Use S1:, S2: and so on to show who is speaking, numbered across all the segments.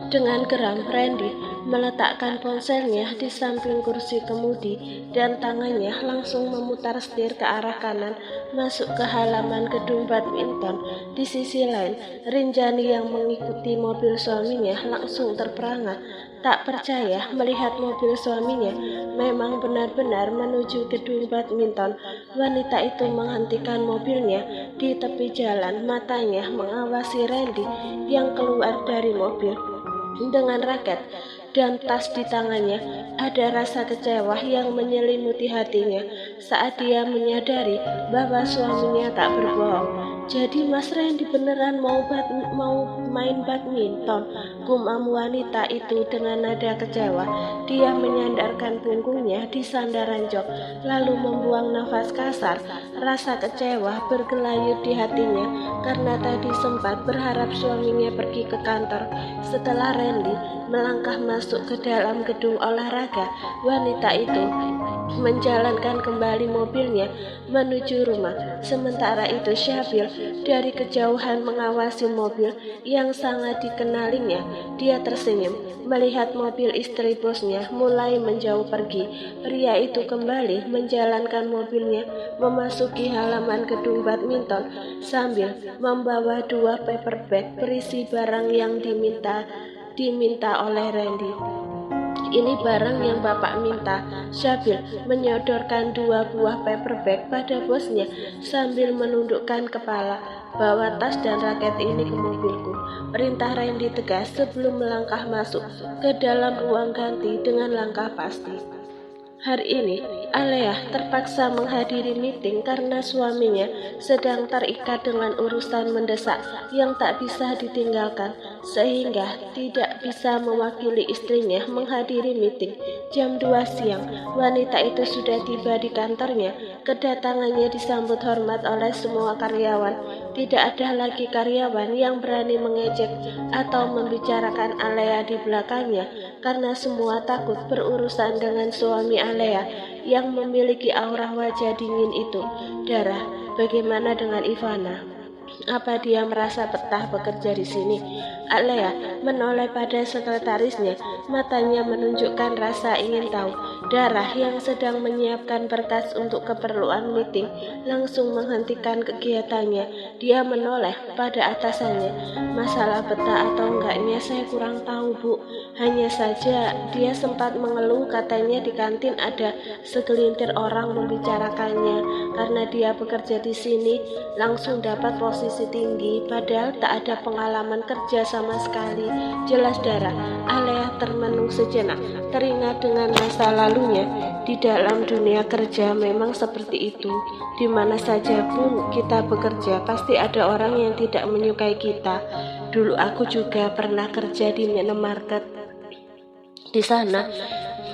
S1: Dengan geram, Randy meletakkan ponselnya di samping kursi kemudi dan tangannya langsung memutar setir ke arah kanan masuk ke halaman gedung badminton. Di sisi lain, Rinjani yang mengikuti mobil suaminya langsung terperangah, tak percaya melihat mobil suaminya memang benar-benar menuju gedung badminton. Wanita itu menghentikan mobilnya di tepi jalan, matanya mengawasi Randy yang keluar dari mobil. Dengan raket dan tas di tangannya, ada rasa kecewa yang menyelimuti hatinya saat dia menyadari bahwa suaminya tak berbohong. Jadi Mas Randy beneran mau main badminton, gumam wanita itu dengan nada kecewa. Dia menyandarkan punggungnya di sandaran jok, lalu membuang nafas kasar. Rasa kecewa bergelayut di hatinya karena tadi sempat berharap suaminya pergi ke kantor. Setelah Randy melangkah masuk ke dalam gedung olahraga, wanita itu menjalankan kembali mobilnya menuju rumah. Sementara itu Syafil dari kejauhan mengawasi mobil yang sangat dikenalinya. Dia tersenyum melihat mobil istri bosnya mulai menjauh pergi. Pria itu kembali menjalankan mobilnya memasuki halaman gedung badminton sambil membawa 2 paper bag berisi barang yang diminta oleh Randy. Ini barang yang Bapak minta. Syafil menyodorkan 2 buah paper bag pada bosnya sambil menundukkan kepala. Bawa tas dan raket ini ke mobilku, perintah Randy tegas sebelum melangkah masuk ke dalam ruang ganti dengan langkah pasti. Hari ini, Alea terpaksa menghadiri meeting karena suaminya sedang terikat dengan urusan mendesak yang tak bisa ditinggalkan, sehingga tidak bisa mewakili istrinya menghadiri meeting. Jam 2 siang, wanita itu sudah tiba di kantornya. Kedatangannya disambut hormat oleh semua karyawan. Tidak ada lagi karyawan yang berani mengejek atau membicarakan Alea di belakangnya karena semua takut berurusan dengan suami Alea yang memiliki aura wajah dingin itu. Dara, bagaimana dengan Ivana? Apa dia merasa betah bekerja di sini? Alea menoleh pada sekretarisnya, matanya menunjukkan rasa ingin tahu. Dara yang sedang menyiapkan berkas untuk keperluan meeting langsung menghentikan kegiatannya. Dia menoleh pada atasannya. Masalah betah atau enggaknya saya kurang tahu, Bu. Hanya saja dia sempat mengeluh katanya di kantin ada segelintir orang membicarakannya karena dia bekerja di sini langsung dapat posisi tinggi padahal tak ada pengalaman kerja sama sekali. Jelas Dara. Alea termenung sejenak, teringat dengan masa lalunya. Di dalam dunia kerja memang seperti itu. Di mana saja pun kita bekerja pasti ada orang yang tidak menyukai kita. Dulu aku juga pernah kerja di minimarket. Di sana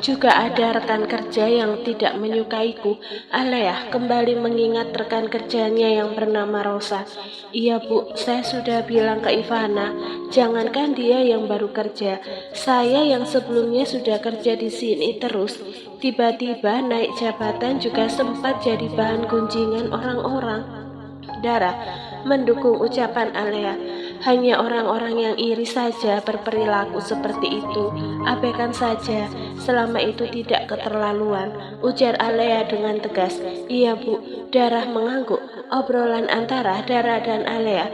S1: juga ada rekan kerja yang tidak menyukaiku. Alea kembali mengingat rekan kerjanya yang bernama Rosa. Iya Bu, saya sudah bilang ke Ivana, jangankan dia yang baru kerja, saya yang sebelumnya sudah kerja di sini terus tiba-tiba naik jabatan juga sempat jadi bahan gunjingan orang-orang. Dara mendukung ucapan Alea. Hanya orang-orang yang iri saja berperilaku seperti itu. Abaikan saja, selama itu tidak keterlaluan, ujar Alea dengan tegas. Iya Bu, Dara mengangguk. Obrolan antara Dara dan Alea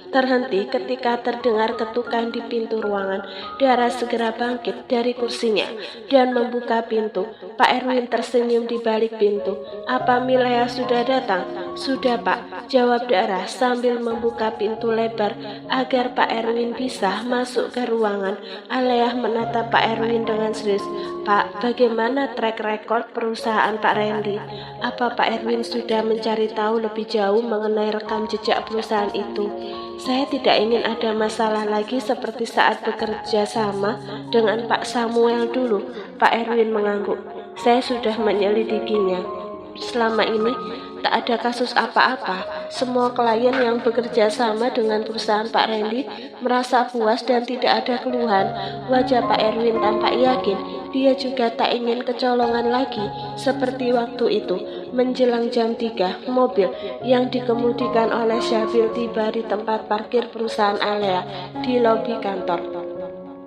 S1: terhenti ketika terdengar ketukan di pintu ruangan. Dara segera bangkit dari kursinya dan membuka pintu. Pak Erwin tersenyum di balik pintu. Apa Milea sudah datang? Sudah Pak, jawab Dara sambil membuka pintu lebar agar Pak Erwin bisa masuk ke ruangan. Alea menatap Pak Erwin dengan serius. Pak, bagaimana track record perusahaan Pak Randy? Apa Pak Erwin sudah mencari tahu lebih jauh mengenai rekam jejak perusahaan itu? Saya tidak ingin ada masalah lagi seperti saat bekerja sama dengan Pak Samuel dulu. Pak Erwin mengangguk. Saya sudah menyelidikinya. Selama ini tak ada kasus apa-apa. Semua klien yang bekerja sama dengan perusahaan Pak Randy merasa puas dan tidak ada keluhan. Wajah Pak Erwin tampak yakin. Dia juga tak ingin kecolongan lagi seperti waktu itu. Menjelang jam 3, mobil yang dikemudikan oleh Syafil tiba di tempat parkir perusahaan Alea di lobi kantor.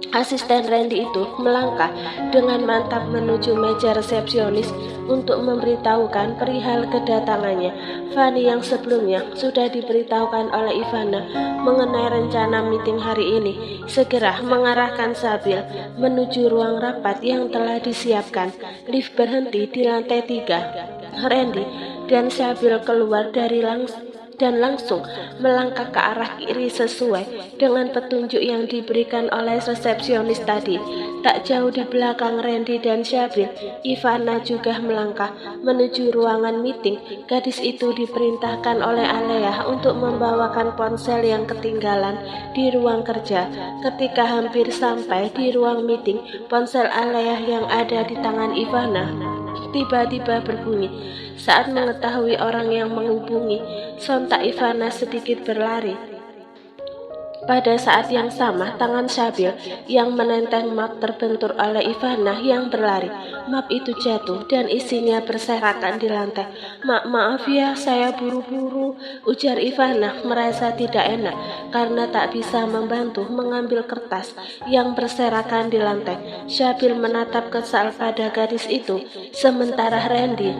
S1: Asisten Randy itu melangkah dengan mantap menuju meja resepsionis untuk memberitahukan perihal kedatangannya. Fanny yang sebelumnya sudah diberitahukan oleh Ivana mengenai rencana meeting hari ini segera mengarahkan Sabil menuju ruang rapat yang telah disiapkan. Lift berhenti di lantai 3. Randy dan Sabil keluar dari dan langsung melangkah ke arah kiri sesuai dengan petunjuk yang diberikan oleh resepsionis tadi. Tak jauh di belakang Randy dan Syabil, Ivana juga melangkah menuju ruangan meeting. Gadis itu diperintahkan oleh Alea untuk membawakan ponsel yang ketinggalan di ruang kerja. Ketika hampir sampai di ruang meeting, ponsel Alea yang ada di tangan Ivana tiba-tiba berbunyi. Saat mengetahui orang yang menghubungi, sontak Ivana sedikit berlari. Pada saat yang sama, tangan Syabil yang menenteng map terbentur oleh Ivana yang berlari. Map itu jatuh dan isinya berserakan di lantai. Maaf ya, saya buru-buru, ujar Ivana merasa tidak enak karena tak bisa membantu mengambil kertas yang berserakan di lantai. Syabil menatap kesal pada gadis itu, sementara Randy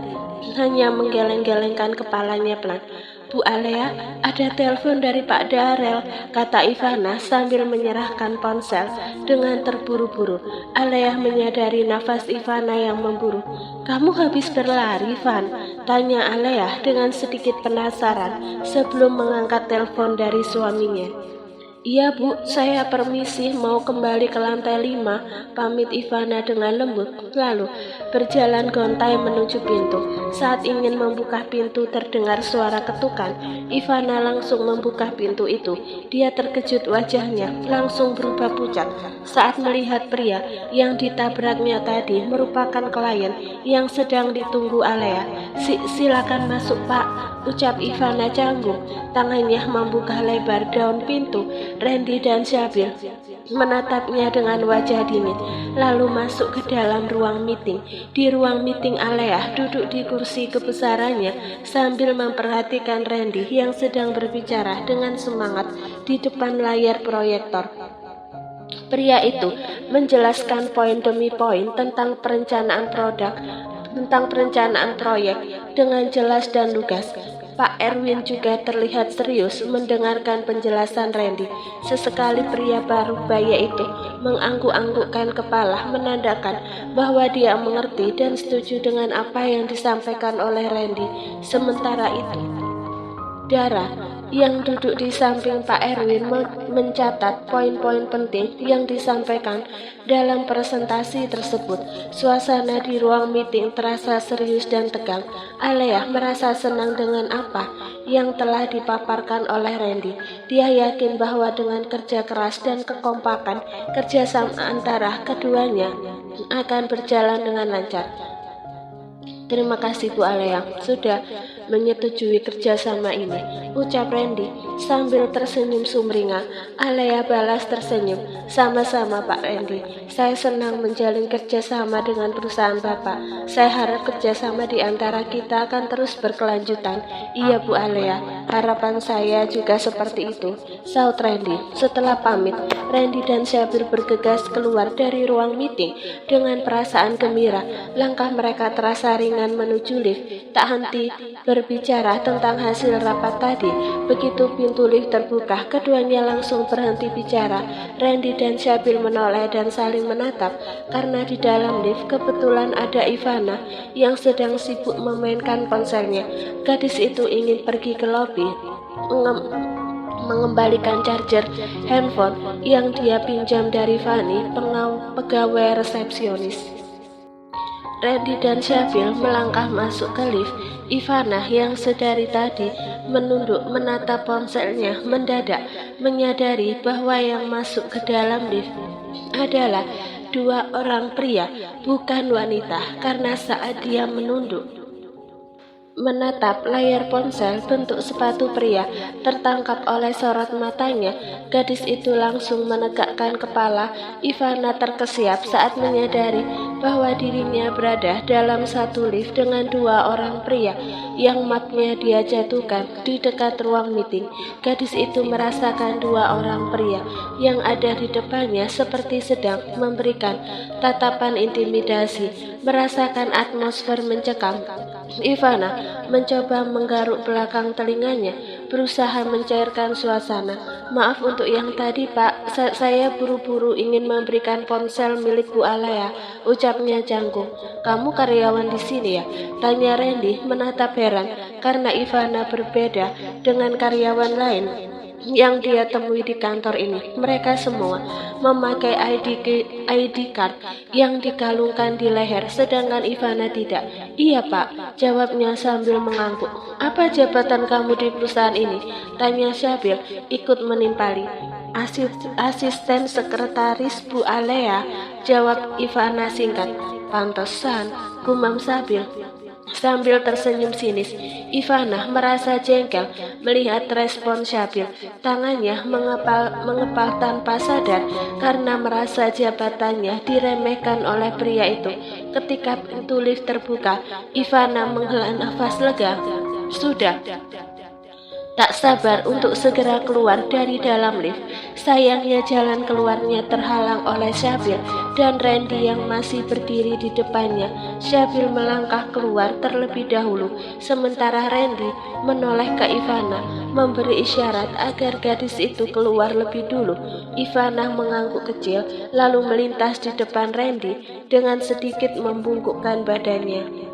S1: hanya menggeleng-gelengkan kepalanya pelan. Bu Alea, ada telepon dari Pak Darel, kata Ivana sambil menyerahkan ponsel dengan terburu-buru. Alea menyadari nafas Ivana yang memburu. Kamu habis berlari, Van? Tanya Alea dengan sedikit penasaran sebelum mengangkat telepon dari suaminya. Iya Bu, saya permisi mau kembali ke lantai 5, pamit Ivana dengan lembut, lalu berjalan gontai menuju pintu. Saat ingin membuka pintu terdengar suara ketukan. Ivana langsung membuka pintu itu. Dia terkejut, wajahnya langsung berubah pucat saat melihat pria yang ditabraknya tadi merupakan klien yang sedang ditunggu Alea. Silakan masuk Pak, ucap Ivana canggung. Tangannya membuka lebar daun pintu. Randy dan Syabil menatapnya dengan wajah dingin, lalu masuk ke dalam ruang meeting. Di ruang meeting, Alea duduk di kursi kebesarannya sambil memperhatikan Randy yang sedang berbicara dengan semangat di depan layar proyektor. Pria itu menjelaskan poin demi poin tentang perencanaan proyek dengan jelas dan lugas. Pak Erwin juga terlihat serius mendengarkan penjelasan Randy. Sesekali pria baru baya itu mengangguk-anggukkan kepala, menandakan bahwa dia mengerti dan setuju dengan apa yang disampaikan oleh Randy. Sementara itu, Dara yang duduk di samping Pak Erwin mencatat poin-poin penting yang disampaikan dalam presentasi tersebut. Suasana di ruang meeting terasa serius dan tegang. Alea merasa senang dengan apa yang telah dipaparkan oleh Randy. Dia yakin bahwa dengan kerja keras dan kekompakan, kerjasama antara keduanya akan berjalan dengan lancar. Terima kasih Bu Alea sudah menyetujui kerjasama ini, ucap Randy sambil tersenyum sumringah. Alea balas tersenyum. Sama-sama Pak Randy, saya senang menjalin kerjasama dengan perusahaan Bapak. Saya harap kerjasama di antara kita akan terus berkelanjutan. Iya Bu Alea, harapan saya juga seperti itu, saut Randy. Setelah pamit, Randy dan Syabil bergegas keluar dari ruang meeting dengan perasaan gembira. Langkah mereka terasa ringan menuju lift, tak henti berbicara tentang hasil rapat tadi. Begitu pintu lift terbuka, keduanya langsung berhenti bicara. Randy dan Syabil menoleh dan saling menatap karena di dalam lift kebetulan ada Ivana yang sedang sibuk memainkan ponselnya. Gadis itu ingin pergi ke lobi mengembalikan charger handphone yang dia pinjam dari Fanny, pegawai resepsionis. Randy dan Syabil melangkah masuk ke lift. Ivana yang sedari tadi menunduk menatap ponselnya mendadak menyadari bahwa yang masuk ke dalam lift adalah dua orang pria, bukan wanita, karena saat dia menunduk menatap layar ponsel bentuk sepatu pria tertangkap oleh sorot matanya. Gadis itu langsung menegakkan kepala. Ivana terkesiap saat menyadari bahwa dirinya berada dalam satu lift dengan dua orang pria yang mapnya dia jatuhkan di dekat ruang meeting. Gadis itu merasakan dua orang pria yang ada di depannya seperti sedang memberikan tatapan intimidasi, merasakan atmosfer mencekam. Ivana mencoba menggaruk belakang telinganya, berusaha mencairkan suasana. Maaf untuk yang tadi, Pak. Saya buru-buru ingin memberikan ponsel milik Bu Alea, ucapnya canggung. Kamu karyawan di sini ya? Tanya Randy menatap heran karena Ivana berbeda dengan karyawan lain yang dia temui di kantor ini. Mereka semua memakai ID card yang dikalungkan di leher, sedangkan Ivana tidak. Iya Pak, jawabnya sambil mengangguk. Apa jabatan kamu di perusahaan ini? Tanya Syabil ikut menimpali. Asisten sekretaris Bu Alea, jawab Ivana singkat. Pantesan, gumam Syabil sambil tersenyum sinis. Ivana merasa jengkel melihat respon Syabil. Tangannya mengepal tanpa sadar karena merasa jabatannya diremehkan oleh pria itu. Ketika pintu lift terbuka, Ivana menghela nafas lega. Sudah tak sabar untuk segera keluar dari dalam lift. Sayangnya jalan keluarnya terhalang oleh Syabil dan Randy yang masih berdiri di depannya. Syabil melangkah keluar terlebih dahulu, sementara Randy menoleh ke Ivana, memberi isyarat agar gadis itu keluar lebih dulu. Ivana mengangguk kecil, lalu melintas di depan Randy dengan sedikit membungkukkan badannya.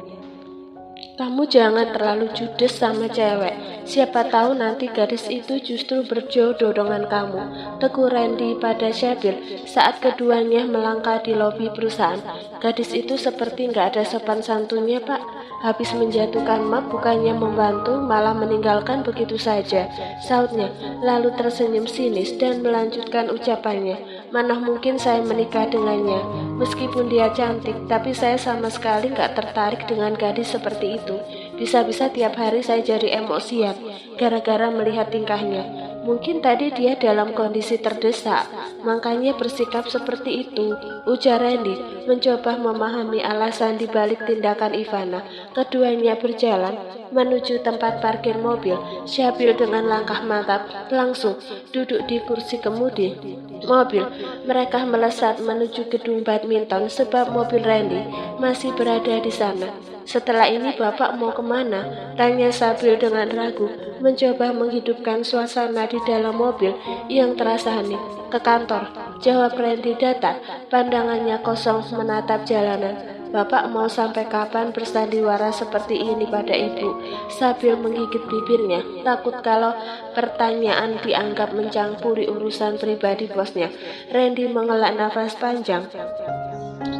S1: Kamu jangan terlalu judes sama cewek. Siapa tahu nanti gadis itu justru berjodoh dengan kamu, tegur Randy pada Syabil saat keduanya melangkah di lobi perusahaan. Gadis itu seperti nggak ada sopan santunnya, Pak. Habis menjatuhkan map bukannya membantu, malah meninggalkan begitu saja, sautnya, lalu tersenyum sinis dan melanjutkan ucapannya. Mana mungkin saya menikah dengannya. Meskipun dia cantik, tapi saya sama sekali nggak tertarik dengan gadis seperti itu. Bisa-bisa tiap hari saya jadi emosian gara-gara melihat tingkahnya. Mungkin tadi dia dalam kondisi terdesak, makanya bersikap seperti itu, ujar Randy, mencoba memahami alasan dibalik tindakan Ivana. Keduanya berjalan menuju tempat parkir mobil. Syabil dengan langkah mantap langsung duduk di kursi kemudi mobil. Mereka melesat menuju gedung badminton sebab mobil Randy masih berada di sana. Setelah ini Bapak mau kemana? Tanya Syabil dengan ragu, mencoba menghidupkan suasana di dalam mobil yang terasa hening. Ke kantor, jawab Randy datar, pandangannya kosong menatap jalanan. Bapak mau sampai kapan bersandiwara seperti ini pada ibu? Syabil menggigit bibirnya, takut kalau pertanyaan dianggap mencampuri urusan pribadi bosnya. Randy menghela nafas panjang.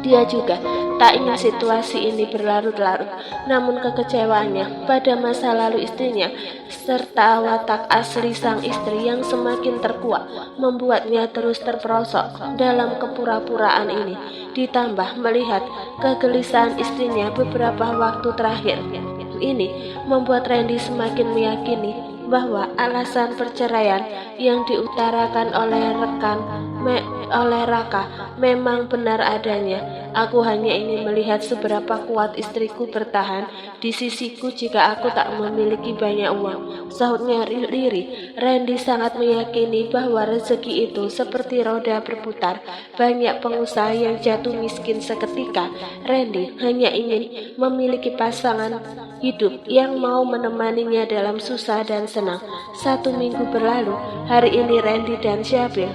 S1: Dia juga tak ingin situasi ini berlarut-larut, namun kekecewaannya pada masa lalu istrinya serta watak asli sang istri yang semakin terkuak membuatnya terus terperosok dalam kepura-puraan ini. Ditambah melihat kegelisahan istrinya beberapa waktu terakhir ini membuat Randy semakin meyakini bahwa alasan perceraian yang diutarakan oleh Raka memang benar adanya. Aku hanya ingin melihat seberapa kuat istriku bertahan di sisiku jika aku tak memiliki banyak uang, sahutnya lirih. Randy sangat meyakini bahwa rezeki itu seperti roda berputar, banyak pengusaha yang jatuh miskin seketika. Randy hanya ingin memiliki pasangan hidup yang mau menemaninya dalam susah dan senang. 1 minggu berlalu, hari ini Randy dan Syabil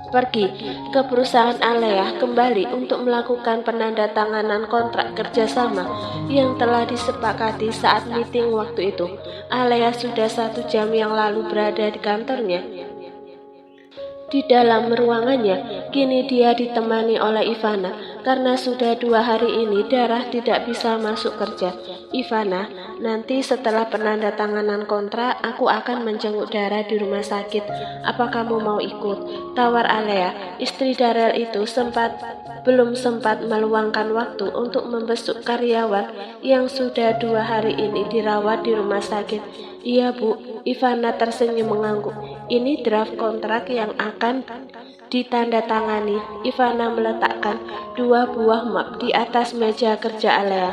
S1: pergi ke perusahaan Alea kembali untuk melakukan penandatanganan kontrak kerjasama yang telah disepakati saat meeting waktu itu. Alea sudah 1 jam yang lalu berada di kantornya. Di dalam ruangannya, kini dia ditemani oleh Ivana karena sudah 2 hari ini Darah tidak bisa masuk kerja. Ivana, nanti setelah penandatanganan kontrak, aku akan menjenguk Darah di rumah sakit. Apa kamu mau ikut? Tawar Alea. Istri Darel itu belum sempat meluangkan waktu untuk membesuk karyawan yang sudah 2 hari ini dirawat di rumah sakit. Iya Bu, Ivana tersenyum mengangguk. Ini draft kontrak yang akan ditandatangani. Ivana meletakkan 2 buah map di atas meja kerja Alea.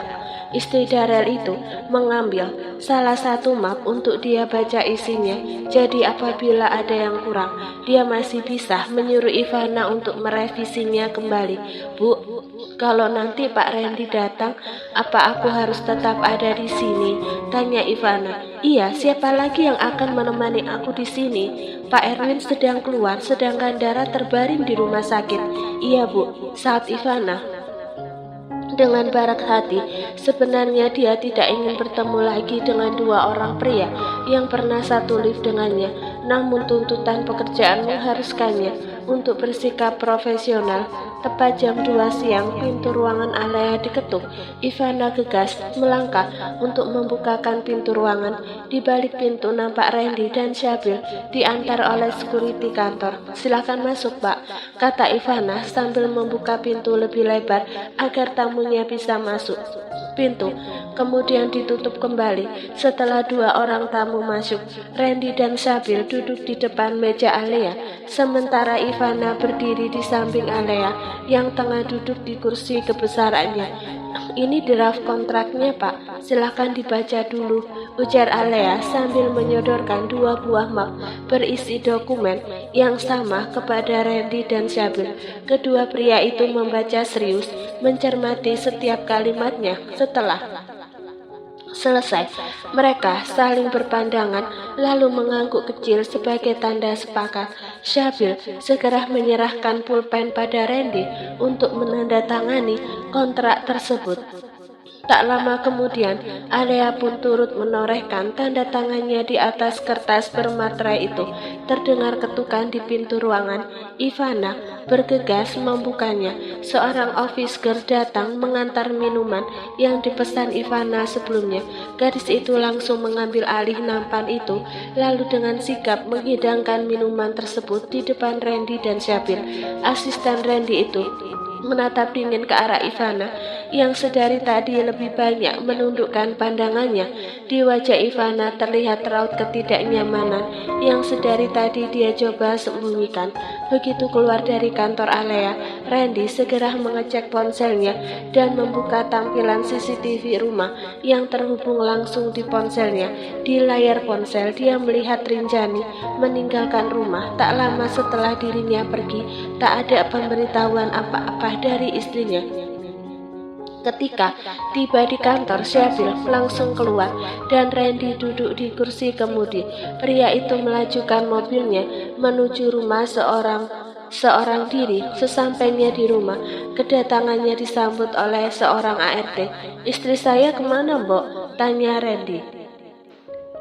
S1: Istri Darel itu mengambil salah satu map untuk dia baca isinya. Jadi apabila ada yang kurang, dia masih bisa menyuruh Ivana untuk merevisinya kembali. Bu, kalau nanti Pak Randy datang, apa aku harus tetap ada di sini? Tanya Ivana. Iya, siapa lagi yang akan menemani aku di sini? Pak Erwin sedang keluar, sedangkan Dara terbaring di rumah sakit. Iya, Bu, saat Ivana dengan barak hati, sebenarnya dia tidak ingin bertemu lagi dengan 2 orang pria yang pernah satu lift dengannya. Namun tuntutan pekerjaan mengharuskannya untuk bersikap profesional. Tepat jam 2 siang, pintu ruangan Alea diketuk. Ivana gegas melangkah untuk membukakan pintu ruangan. Di balik pintu nampak Randy dan Syabil diantar oleh security kantor. Silakan masuk, Pak, kata Ivana sambil membuka pintu lebih lebar agar tamunya bisa masuk. Pintu kemudian ditutup kembali setelah 2 orang tamu masuk. Randy dan Syabil duduk di depan meja Alea, sementara Ivana berdiri di samping Alea yang tengah duduk di kursi kebesarannya. Ini draft kontraknya, Pak, silahkan dibaca dulu, ujar Alea sambil menyodorkan 2 buah map berisi dokumen yang sama kepada Randy dan Syabil. Kedua pria itu membaca serius, mencermati setiap kalimatnya. Setelah selesai, mereka saling berpandangan lalu mengangguk kecil sebagai tanda sepakat. Syabil segera menyerahkan pulpen pada Randy untuk menandatangani kontrak tersebut. Tak lama kemudian, Alea pun turut menorehkan tanda tangannya di atas kertas bermaterai itu. Terdengar ketukan di pintu ruangan. Ivana bergegas membukanya. Seorang office girl datang mengantar minuman yang dipesan Ivana sebelumnya. Gadis itu langsung mengambil alih nampan itu, lalu dengan sigap menghidangkan minuman tersebut di depan Randy dan Syabil. Asisten Randy itu menatap dingin ke arah Ivana yang sedari tadi lebih banyak menundukkan pandangannya. Di wajah Ivana terlihat raut ketidaknyamanan yang sedari tadi dia coba sembunyikan. Begitu keluar dari kantor Alea, Randy segera mengecek ponselnya dan membuka tampilan CCTV rumah yang terhubung langsung di ponselnya. Di layar ponsel dia melihat Rinjani meninggalkan rumah. Tak lama setelah dirinya pergi, tak ada pemberitahuan apa-apa dari istrinya. Ketika tiba di kantor, Syabil langsung keluar dan Randy duduk di kursi kemudi. Pria itu melajukan mobilnya menuju rumah seorang diri. Sesampainya di rumah, kedatangannya disambut oleh seorang ART. Istri saya kemana, Mbok? Tanya Randy.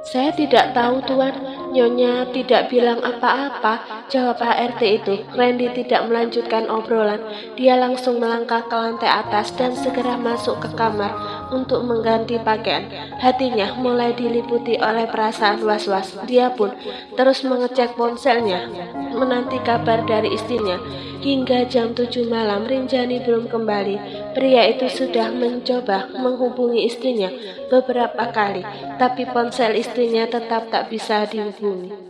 S1: Saya tidak tahu, Tuan. Nyonya tidak bilang apa-apa, jawab ART itu. Randy tidak melanjutkan obrolan. Dia langsung melangkah ke lantai atas dan segera masuk ke kamar untuk mengganti pakaian. Hatinya mulai diliputi oleh perasaan was-was. Dia pun terus mengecek ponselnya, menanti kabar dari istrinya. Hingga jam 7 malam Rinjani belum kembali. Pria itu sudah mencoba menghubungi istrinya beberapa kali, tapi ponsel istrinya tetap tak bisa dihubungi.